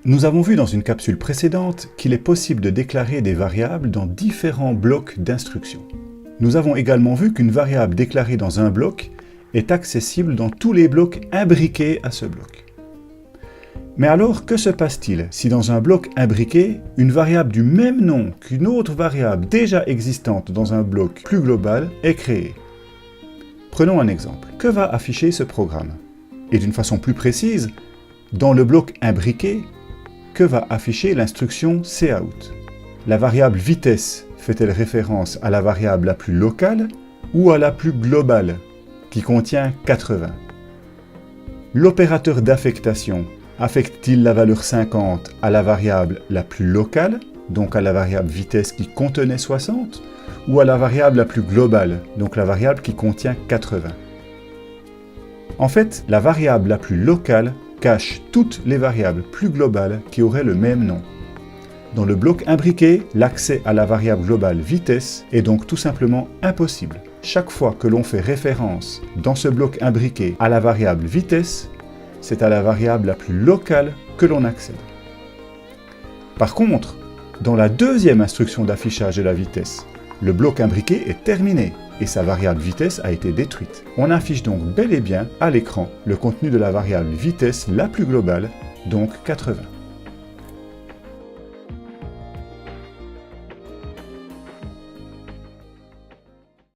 Nous avons vu dans une capsule précédente qu'il est possible de déclarer des variables dans différents blocs d'instructions. Nous avons également vu qu'une variable déclarée dans un bloc est accessible dans tous les blocs imbriqués à ce bloc. Mais alors, que se passe-t-il si dans un bloc imbriqué, une variable du même nom qu'une autre variable déjà existante dans un bloc plus global est créée? Prenons un exemple. Que va afficher ce programme? Et d'une façon plus précise, dans le bloc imbriqué, que va afficher l'instruction cout? La variable vitesse fait-elle référence à la variable la plus locale ou à la plus globale, qui contient 80? L'opérateur d'affectation affecte-t-il la valeur 50 à la variable la plus locale, donc à la variable vitesse qui contenait 60, ou à la variable la plus globale, donc la variable qui contient 80? En fait, la variable la plus locale cache toutes les variables plus globales qui auraient le même nom. Dans le bloc imbriqué, l'accès à la variable globale vitesse est donc tout simplement impossible. Chaque fois que l'on fait référence dans ce bloc imbriqué à la variable vitesse, c'est à la variable la plus locale que l'on accède. Par contre, dans la deuxième instruction d'affichage de la vitesse, le bloc imbriqué est terminé et sa variable vitesse a été détruite. On affiche donc bel et bien à l'écran le contenu de la variable vitesse la plus globale, donc 80.